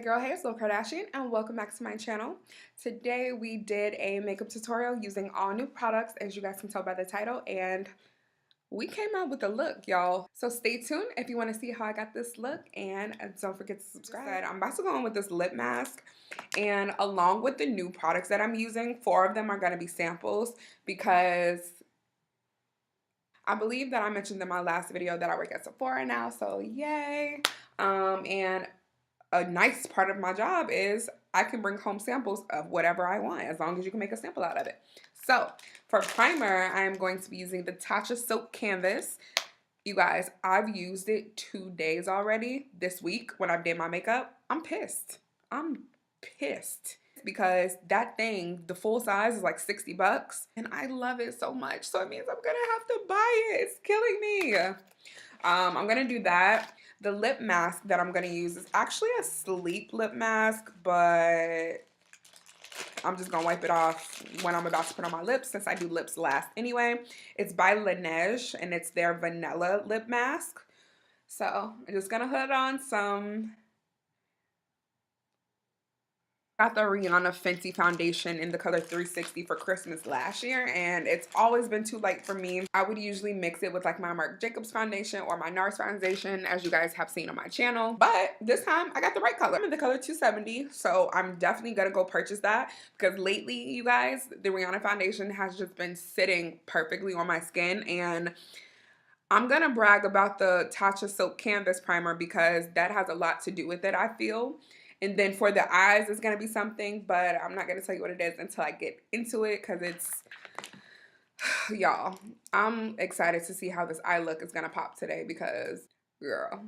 girl, hey, it's Kardashian, and welcome back to my channel. Today we did a makeup tutorial using all new products, as you guys can tell by the title, and we came out with a look, y'all. So stay tuned if you want to see how I got this look, and don't forget to subscribe. I'm about to go in with this lip mask, and along with the new products that I'm using, 4 of them are going to be samples because I believe that I mentioned in my last video that I work at Sephora now, so yay. And a nice part of my job is I can bring home samples of whatever I want as long as you can make a sample out of it. So for primer, I am going to be using the Tatcha Soap Canvas. You guys, I've used it 2 days already this week when I did my makeup. I'm pissed. I'm pissed because that thing, the full size, is like 60 bucks and I love it so much. So it means I'm gonna have to buy it. It's killing me. I'm gonna do that. The lip mask that I'm gonna use is actually a sleep lip mask, but I'm just gonna wipe it off when I'm about to put on my lips since I do lips last anyway. It's by Laneige and it's their vanilla lip mask. So I'm just gonna put on some. Got the Rihanna Fenty foundation in the color 360 for Christmas last year, and it's always been too light for me. I would usually mix it with like my Marc Jacobs foundation or my NARS foundation, as you guys have seen on my channel. But this time I got the right color. I'm in the color 270, so I'm definitely gonna go purchase that because lately, you guys, the Rihanna foundation has just been sitting perfectly on my skin, and I'm gonna brag about the Tatcha Soap Canvas Primer because that has a lot to do with it, I feel. And then for the eyes, it's going to be something, but I'm not going to tell you what it is until I get into it because it's, y'all, I'm excited to see how this eye look is going to pop today because, girl,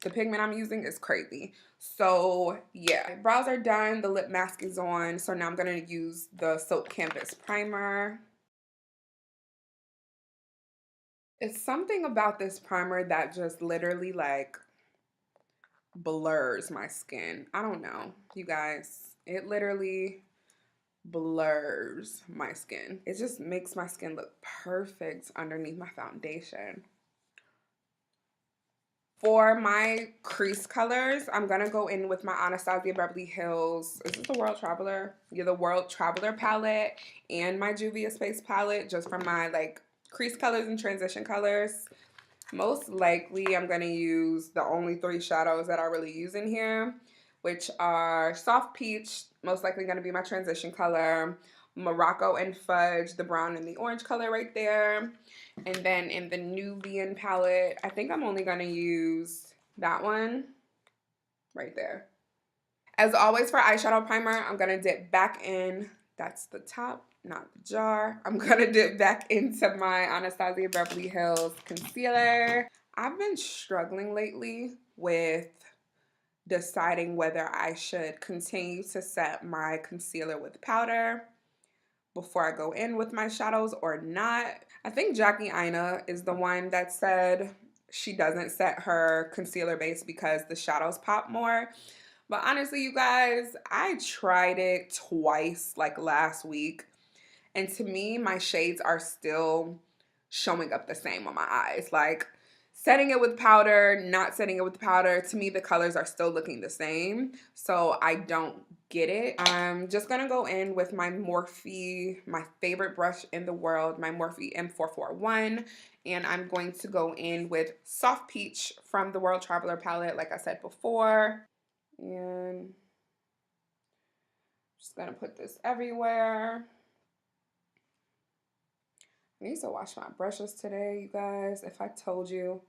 the pigment I'm using is crazy. So, yeah, brows are done. The lip mask is on. So now I'm going to use the Soap Canvas Primer. It's something about this primer that just literally, like, blurs my skin. I don't know, you guys. It literally blurs my skin. It just makes my skin look perfect underneath my foundation. For my crease colors, I'm gonna go in with my Anastasia Beverly Hills. Is this the World Traveler? Yeah, the World Traveler palette and my Juvia Space palette, just for my like crease colors and transition colors. Most likely, I'm going to use the only 3 shadows that I really use in here, which are Soft Peach, most likely going to be my transition color, Morocco and Fudge, the brown and the orange color right there, and then in the Nubian palette, I think I'm only going to use that one right there. As always for eyeshadow primer, I'm going to dip back in, that's the top, not the jar. I'm going to dip back into my Anastasia Beverly Hills concealer. I've been struggling lately with deciding whether I should continue to set my concealer with powder before I go in with my shadows or not. I think Jackie Aina is the one that said she doesn't set her concealer base because the shadows pop more. But honestly, you guys, I tried it twice, like last week. And to me, my shades are still showing up the same on my eyes. Like, setting it with powder, not setting it with powder, to me, the colors are still looking the same. So I don't get it. I'm just going to go in with my Morphe, my favorite brush in the world, my Morphe M441. And I'm going to go in with Soft Peach from the World Traveler palette, like I said before. And just gonna put this everywhere. I need to wash my brushes today, you guys. If I told you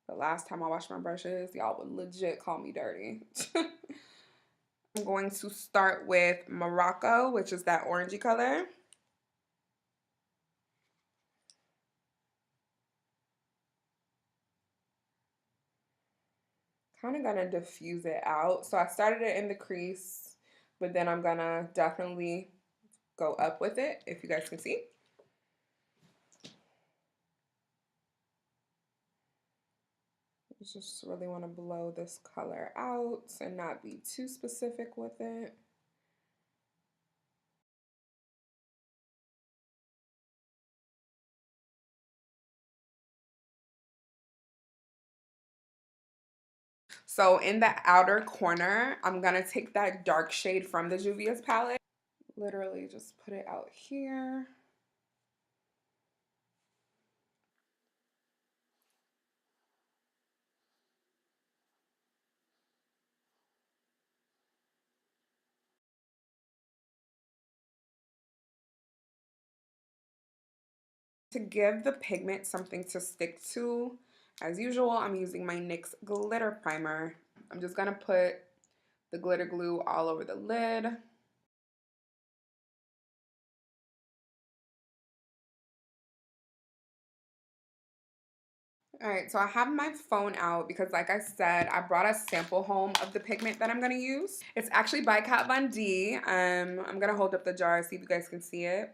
the last time I washed my brushes, y'all would legit call me dirty. I'm going to start with Morocco, which is that orangey color. Kind of gonna diffuse it out. So I started it in the crease, but then I'm gonna definitely go up with it, if you guys can see. Just really want to blow this color out and not be too specific with it. So in the outer corner, I'm going to take that dark shade from the Juvia's palette. Literally just put it out here. To give the pigment something to stick to, as usual, I'm using my NYX glitter primer. I'm just gonna put the glitter glue all over the lid. All right, so I have my phone out because like I said, I brought a sample home of the pigment that I'm gonna use. It's actually by Kat Von D. I'm gonna hold up the jar, see if you guys can see it.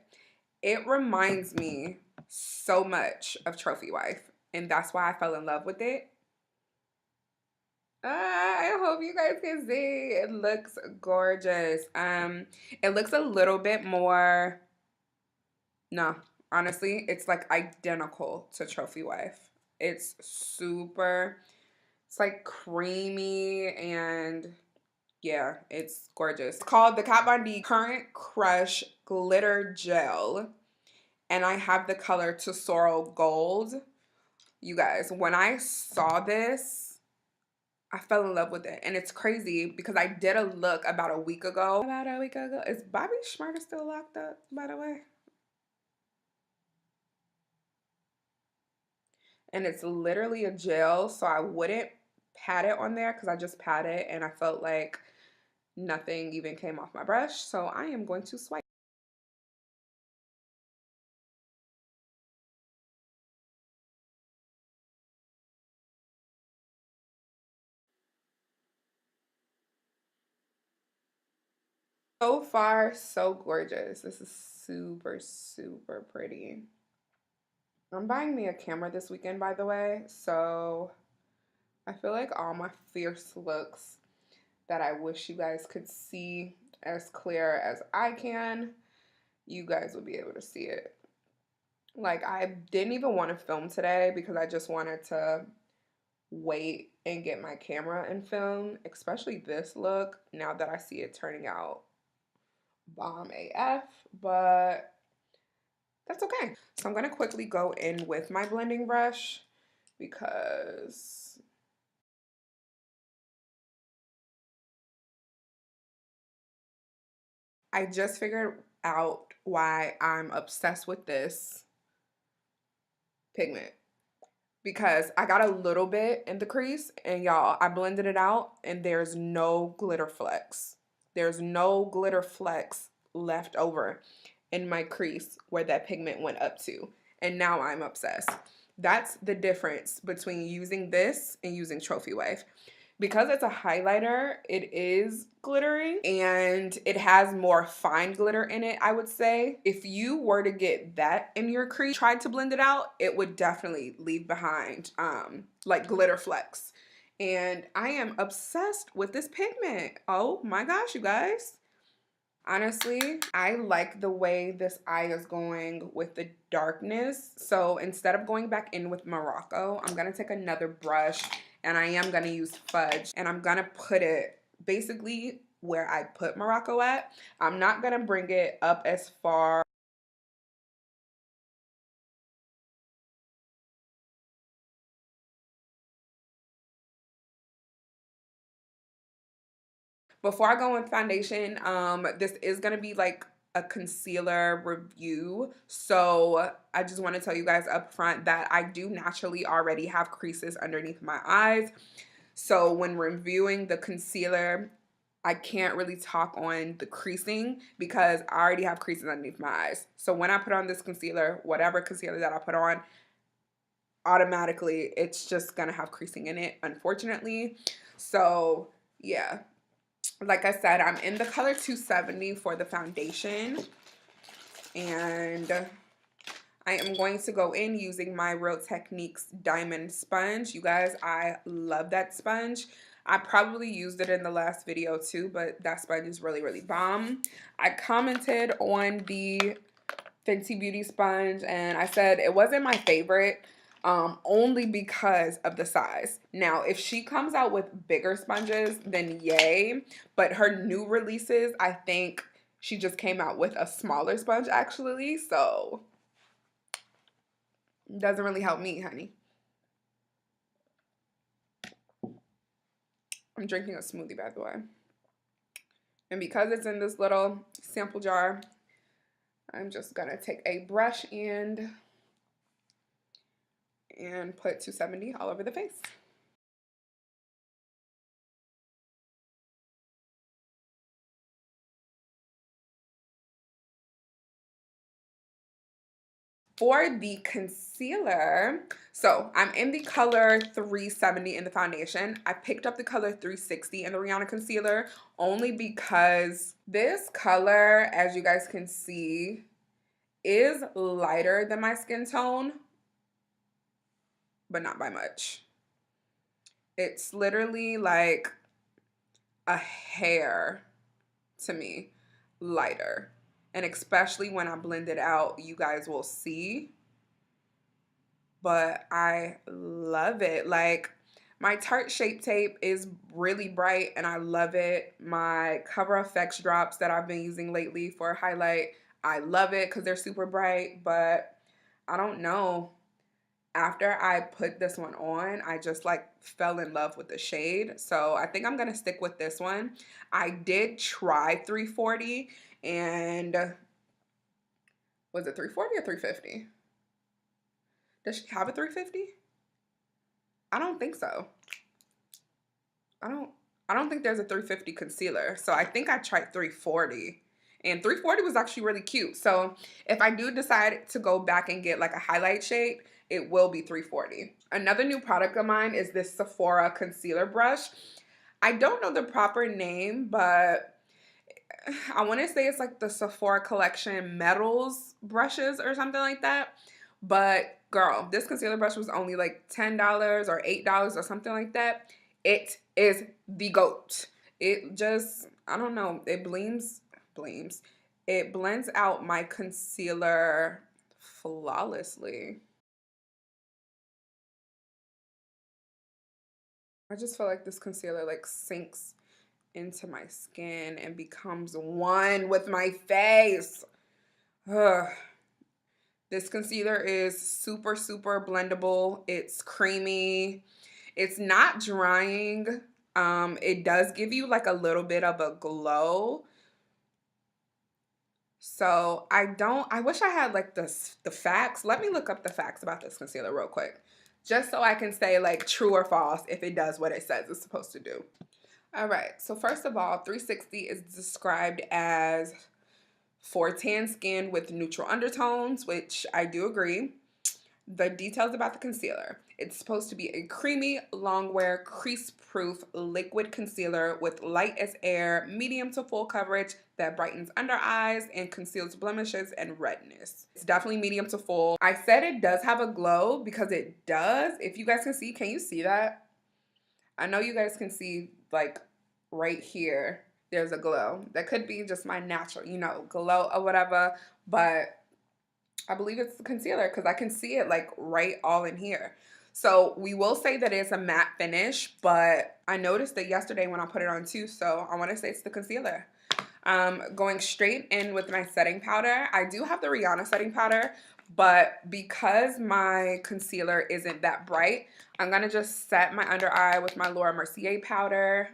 It reminds me so much of Trophy Wife, and that's why I fell in love with it. I hope you guys can see. It looks gorgeous. It looks a little bit more, no, honestly, it's like identical to Trophy Wife. It's super, it's like creamy and yeah, it's gorgeous. It's called the Kat Von D Current Crush Glitter Gel. And I have the color Tesoro Gold. You guys, when I saw this, I fell in love with it. And it's crazy because I did a look about a week ago. Is Bobby Schmurda still locked up, by the way? And it's literally a gel, so I wouldn't pat it on there because I just pat it and I felt like nothing even came off my brush. So I am going to swipe. So far, so gorgeous. This is super, super pretty. I'm buying me a camera this weekend, by the way, so I feel like all my fierce looks that I wish you guys could see as clear as I can, you guys would be able to see it. Like, I didn't even want to film today because I just wanted to wait and get my camera and film, especially this look, now that I see it turning out bomb AF, but that's okay. So I'm going to quickly go in with my blending brush because I just figured out why I'm obsessed with this pigment. Because I got a little bit in the crease and y'all, I blended it out and there's no glitter flecks. There's no glitter flecks left over in my crease where that pigment went up to. And now I'm obsessed. That's the difference between using this and using Trophy Wife. Because it's a highlighter, it is glittery and it has more fine glitter in it, I would say. If you were to get that in your crease, tried to blend it out, it would definitely leave behind like glitter flecks. And I am obsessed with this pigment. Oh my gosh, you guys. Honestly, I like the way this eye is going with the darkness. So instead of going back in with Morocco, I'm going to take another brush and I am going to use Fudge. And I'm going to put it basically where I put Morocco at. I'm not going to bring it up as far. Before I go in foundation, this is going to be like a concealer review. So I just want to tell you guys up front that I do naturally already have creases underneath my eyes. So when reviewing the concealer, I can't really talk on the creasing because I already have creases underneath my eyes. So when I put on this concealer, whatever concealer that I put on, automatically it's just going to have creasing in it, unfortunately. So yeah. Like I said, I'm in the color 270 for the foundation. And I am going to go in using my Real Techniques Diamond Sponge. You guys, I love that sponge. I probably used it in the last video too, but that sponge is really, really bomb. I commented on the Fenty Beauty sponge and I said it wasn't my favorite. only because of the size. Now, if she comes out with bigger sponges, then yay. But her new releases, I think she just came out with a smaller sponge actually, so doesn't really help me, honey. I'm drinking a smoothie, by the way. And because it's in this little sample jar, I'm just gonna take a brush and put 270 all over the face. For the concealer, so I'm in the color 370 in the foundation. I picked up the color 360 in the Rihanna concealer only because this color, as you guys can see, is lighter than my skin tone, but not by much. It's literally like a hair to me lighter. And especially when I blend it out, you guys will see. But I love it. Like, my Tarte Shape Tape is really bright and I love it. My Cover FX drops that I've been using lately for highlight, I love it because they're super bright. But I don't know. After I put this one on, I just like fell in love with the shade. So I think I'm going to stick with this one. I did try 340 and was it 340 or 350? Does she have a 350? I don't think so. I don't think there's a 350 concealer. So I think I tried 340. And 340 was actually really cute. So if I do decide to go back and get like a highlight shade, it will be 340. Another new product of mine is this Sephora concealer brush. I don't know the proper name, but I want to say it's like the Sephora Collection Metals brushes or something like that. But girl, this concealer brush was only like $10 or $8 or something like that. It is the GOAT. It just, I don't know, it it blends out my concealer flawlessly. I just feel like this concealer like sinks into my skin and becomes one with my face. Ugh. This concealer is super, super blendable. It's creamy. It's not drying. It does give you like a little bit of a glow. So I wish I had like the facts. Let me look up the facts about this concealer real quick. Just so I can say like true or false if it does what it says it's supposed to do. All right, so first of all, 360 is described as for tan skin with neutral undertones, which I do agree. The details about the concealer. It's supposed to be a creamy, long-wear, crease-proof liquid concealer with light as air, medium to full coverage that brightens under eyes and conceals blemishes and redness. It's definitely medium to full. I said it does have a glow because it does. If you guys can you see that? I know you guys can see like right here, there's a glow. That could be just my natural, glow or whatever, but I believe it's the concealer because I can see it like right all in here. So we will say that it's a matte finish, but I noticed it yesterday when I put it on too, so I want to say it's the concealer. Going straight in with my setting powder. I do have the Rihanna setting powder, but because my concealer isn't that bright, I'm going to just set my under eye with my Laura Mercier powder.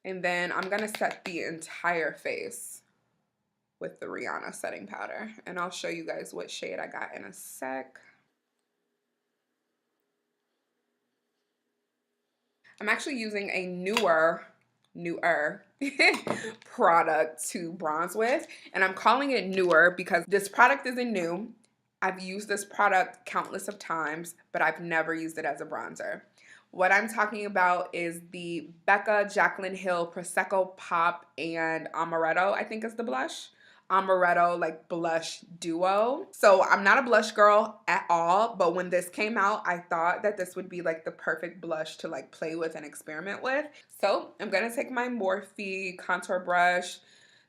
And then I'm going to set the entire face with the Rihanna setting powder. And I'll show you guys what shade I got in a sec. I'm actually using a newer product to bronze with. And I'm calling it newer because this product isn't new. I've used this product countless of times, but I've never used it as a bronzer. What I'm talking about is the Becca Jaclyn Hill Prosecco Pop and Amaretto, I think is the blush. Amaretto like blush duo. So I'm not a blush girl at all, but when this came out, I thought that this would be like the perfect blush to like play with and experiment with. So I'm gonna take my Morphe contour brush,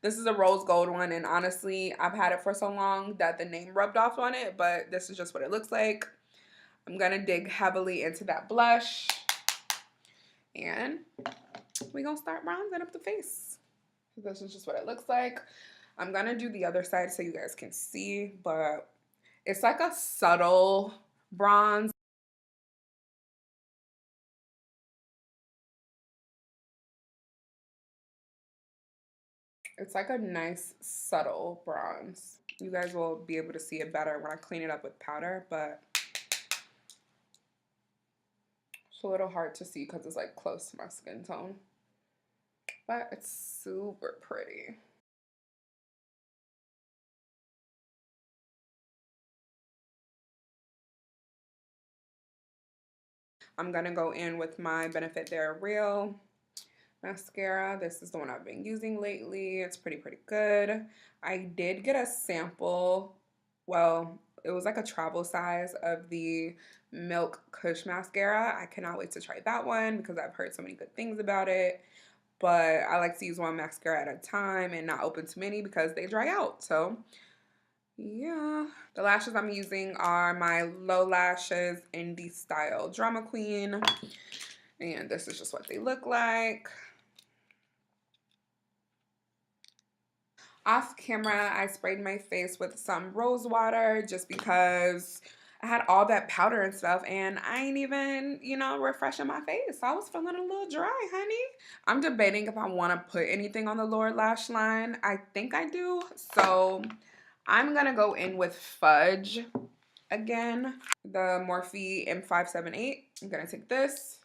This is a rose gold one, and honestly, I've had it for so long that the name rubbed off on it, but this is just what it looks like. I'm going to dig heavily into that blush, and we're going to start bronzing up the face. This is just what it looks like. I'm going to do the other side so you guys can see, but it's like a subtle bronze. It's like a nice subtle bronze. You guys will be able to see it better when I clean it up with powder, but it's a little hard to see because it's like close to my skin tone. But it's super pretty. I'm gonna go in with my Benefit They're Real mascara. This is the one I've been using lately. It's pretty good. I did get a sample. Well, it was like a travel size of the Milk Kush mascara. I cannot wait to try that one because I've heard so many good things about it. But I like to use one mascara at a time and not open too many because they dry out. So yeah, the lashes I'm using are my Low Lashes Indie Style Drama Queen, and this is just what they look like. Off camera, I sprayed my face with some rose water just because I had all that powder and stuff, and I ain't even, you know, refreshing my face. I was feeling a little dry, honey. I'm debating if I want to put anything on the lower lash line. I think I do, so I'm gonna go in with Fudge again, the Morphe M578. I'm gonna take this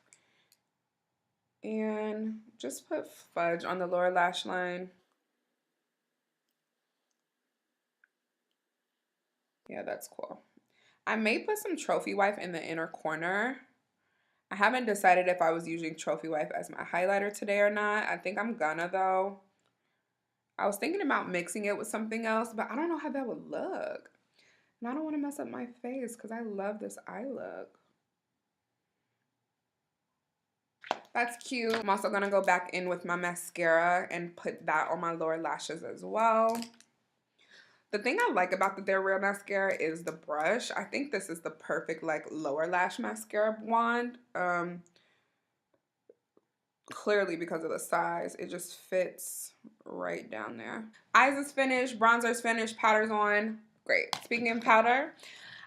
and just put Fudge on the lower lash line. Yeah, that's cool. I may put some Trophy Wife in the inner corner. I haven't decided if I was using Trophy Wife as my highlighter today or not. I think I'm gonna though. I was thinking about mixing it with something else, but I don't know how that would look. And I don't want to mess up my face because I love this eye look. That's cute. I'm also gonna go back in with my mascara and put that on my lower lashes as well. The thing I like about the They're Real mascara is the brush. I think this is the perfect like lower lash mascara wand. Clearly because of the size, it just fits right down there. Eyes is finished, bronzer is finished, powder's on. Great. Speaking of powder,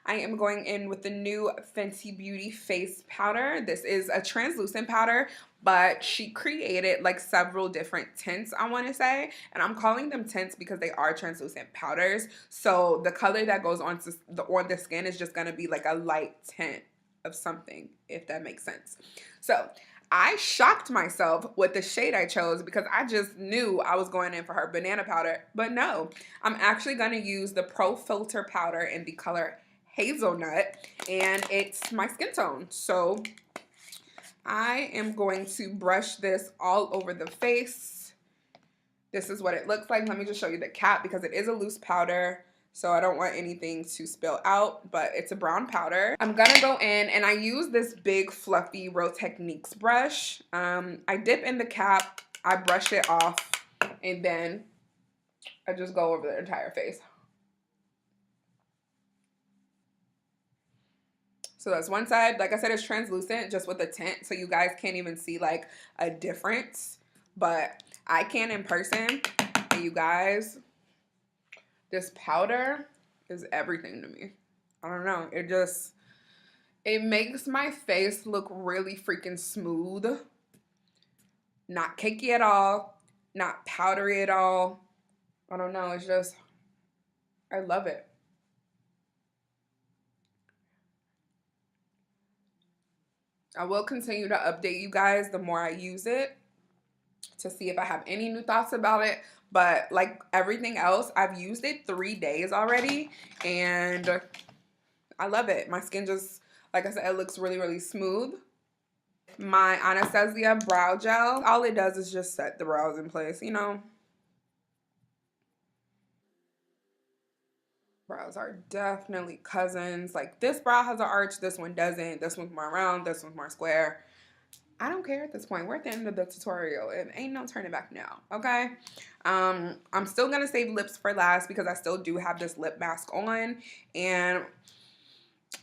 I am going in with the new Fenty Beauty face powder. This is a translucent powder, but she created like several different tints, I want to say, and I'm calling them tints because they are translucent powders. So the color that goes on the skin is just going to be like a light tint of something, if that makes sense. So I shocked myself with the shade I chose because I just knew I was going in for her banana powder, but no, I'm actually going to use the Pro Filter powder in the color Hazelnut, and it's my skin tone. So I am going to brush this all over the face. This is what it looks like. Let me just show you the cap because it is a loose powder, so I don't want anything to spill out, but it's a brown powder. I'm gonna go in and I use this big fluffy Real Techniques brush. I dip in the cap, I brush it off, and then I just go over the entire face. So that's one side. Like I said, it's translucent just with a tint, so you guys can't even see like a difference, but I can in person. And you guys, this powder is everything to me. I don't know. It makes my face look really freaking smooth. Not cakey at all. Not powdery at all. I don't know. It's just, I love it. I will continue to update you guys the more I use it to see if I have any new thoughts about it. But like everything else, I've used it 3 days already and I love it. My skin just, like I said, it looks really smooth. My Anastasia brow gel, all it does is just set the brows in place, you know. Brows are definitely cousins. Like this brow has an arch, this one doesn't. This one's more round, this one's more square. I don't care at this point. We're at the end of the tutorial. It ain't no turning back now, okay? I'm still gonna save lips for last because I still do have this lip mask on. And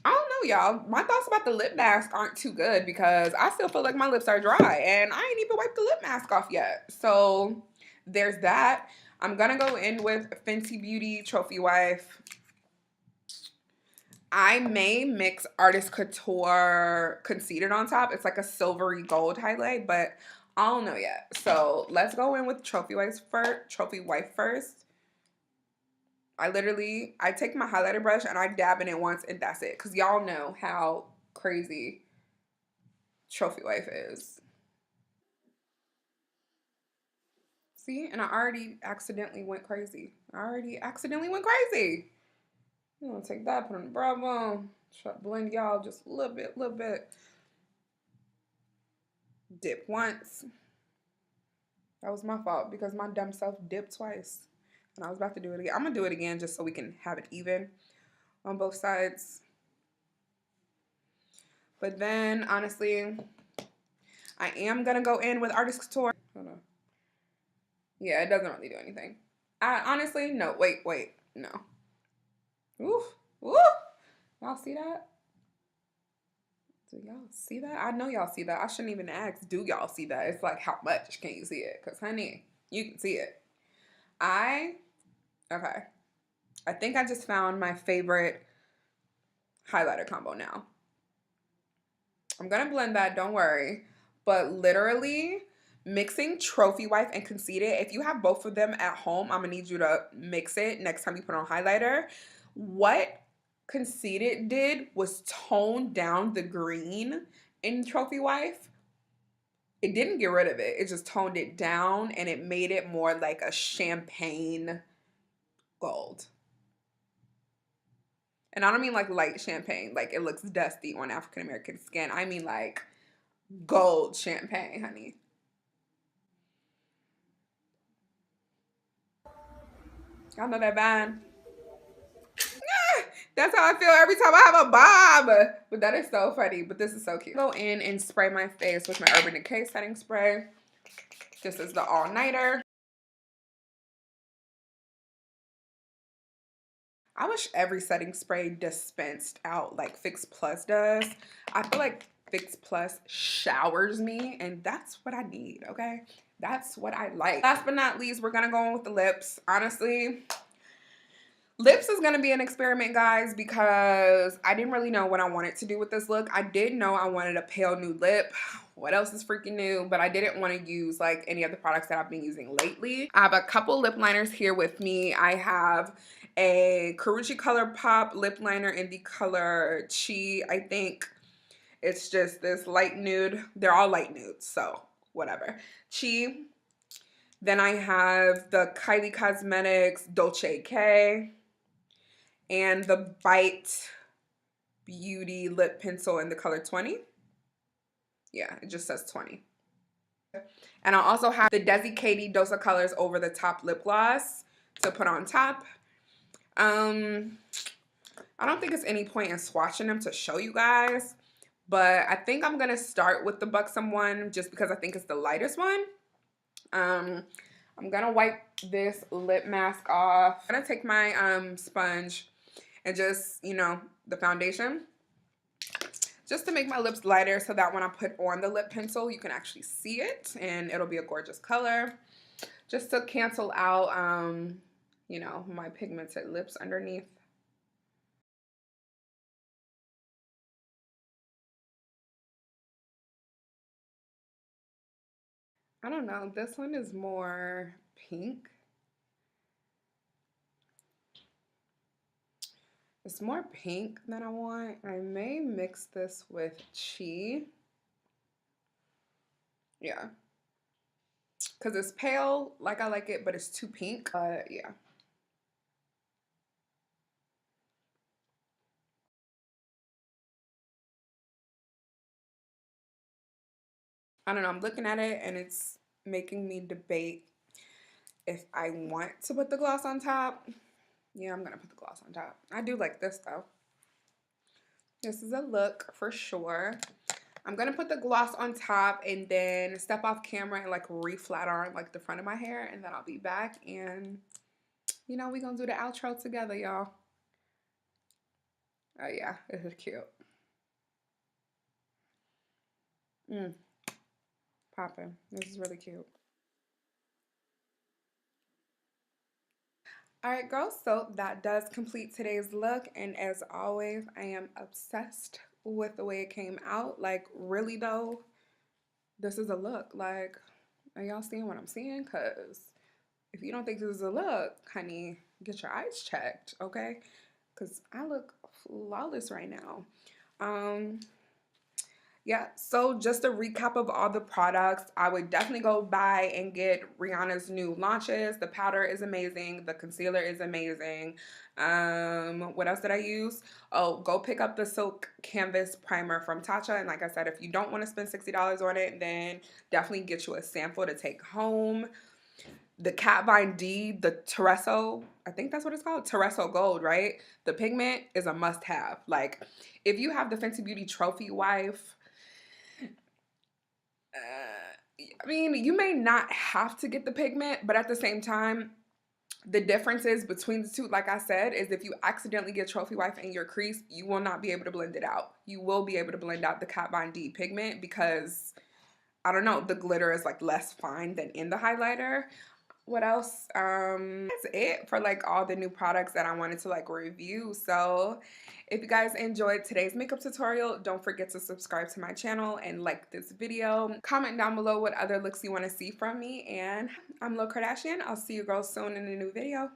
I don't know, y'all. My thoughts about the lip mask aren't too good because I still feel like my lips are dry and I ain't even wiped the lip mask off yet. So there's that. I'm gonna go in with Fenty Beauty Trophy Wife. I may mix Artist Couture Conceited on top. It's like a silvery gold highlight, but I don't know yet. So let's go in with Trophy Wife first. I take my highlighter brush and I dab in it once and that's it. Because y'all know how crazy Trophy Wife is. See? And I already accidentally went crazy. I'm gonna take that, put on the brow bone, try to blend y'all just a little bit. Dip once. That was my fault because my dumb self dipped twice. And I was about to do it again. I'm gonna do it again just so we can have it even on both sides. But then, honestly, I am gonna go in with Artist Couture. Hold on. Yeah, it doesn't really do anything. Honestly, no, wait, no. Oof, oof. Y'all see that? Do y'all see that? I know y'all see that. I shouldn't even ask, do y'all see that? It's like, how much can you see it? Because, honey, you can see it. Okay. I think I just found my favorite highlighter combo now. I'm going to blend that, don't worry. But literally, mixing Trophy Wife and Conceited, if you have both of them at home, I'm going to need you to mix it next time you put on highlighter. What Conceited did was tone down the green in Trophy Wife. It didn't get rid of it. It just toned it down and it made it more like a champagne gold. And I don't mean like light champagne, like it looks dusty on African American skin. I mean like gold champagne, honey. Y'all know that band? That's how I feel every time I have a bob. But that is so funny. But this is so cute. Go in and spray my face with my Urban Decay setting spray. This is the all-nighter. I wish every setting spray dispensed out like Fix Plus does. I feel like Fix Plus showers me, and that's what I need, okay? That's what I like. Last but not least, we're gonna go in with the lips. Honestly, lips is gonna be an experiment, guys, because I didn't really know what I wanted to do with this look. I did know I wanted a pale nude lip. What else is freaking new? But I didn't want to use like any of the products that I've been using lately. I have a couple lip liners here with me. I have a Karuchi Color Pop lip liner in the color Chi. I think it's just this light nude. They're all light nudes, so whatever. Chi. Then I have the Kylie Cosmetics Dolce K and the Bite Beauty lip pencil in the color 20. Yeah, it just says 20. And I also have the Desi Katie Dose of Colors Over the Top lip gloss to put on top. I don't think it's any point in swatching them to show you guys, but I think I'm gonna start with the Buxom one just because I think it's the lightest one. I'm gonna wipe this lip mask off. I'm gonna take my sponge and just, you know, the foundation, just to make my lips lighter so that when I put on the lip pencil, you can actually see it and it'll be a gorgeous color. Just to cancel out, you know, my pigmented lips underneath. I don't know, this one is more pink. It's more pink than I want. I may mix this with Chi. Yeah. Because it's pale, like I like it, but it's too pink. Yeah. I don't know, I'm looking at it and it's making me debate if I want to put the gloss on top. Yeah, I'm gonna put the gloss on top. I do like this though. This is a look for sure. I'm gonna put the gloss on top and then step off camera and like re-flat iron like the front of my hair, and then I'll be back and you know we gonna do the outro together, y'all. Oh yeah, this is cute. Popping. This is really cute. All right, girls, so that does complete today's look. And as always, I am obsessed with the way it came out. Like, really, though, this is a look. Like, are y'all seeing what I'm seeing? Because if you don't think this is a look, honey, get your eyes checked, okay? Because I look flawless right now. Um, Yeah, so just a recap of all the products, I would definitely go buy and get Rihanna's new launches. The powder is amazing. The concealer is amazing. What else did I use? Oh, go pick up the Silk Canvas Primer from Tatcha. And like I said, if you don't want to spend $60 on it, then definitely get you a sample to take home. The Kat Von D, the Tereso, I think that's what it's called, Tereso Gold, right? The pigment is a must-have. Like, if you have the Fenty Beauty Trophy Wife, I mean, you may not have to get the pigment, but at the same time, the differences between the two, like I said, is if you accidentally get Trophy Wife in your crease, you will not be able to blend it out. You will be able to blend out the Kat Von D pigment because, I don't know, the glitter is like less fine than in the highlighter. What else? That's it for like all the new products that I wanted to like review. So if you guys enjoyed today's makeup tutorial, don't forget to subscribe to my channel and like this video. Comment down below what other looks you want to see from me. And I'm Lil Kardashian. I'll see you girls soon in a new video.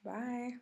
Bye.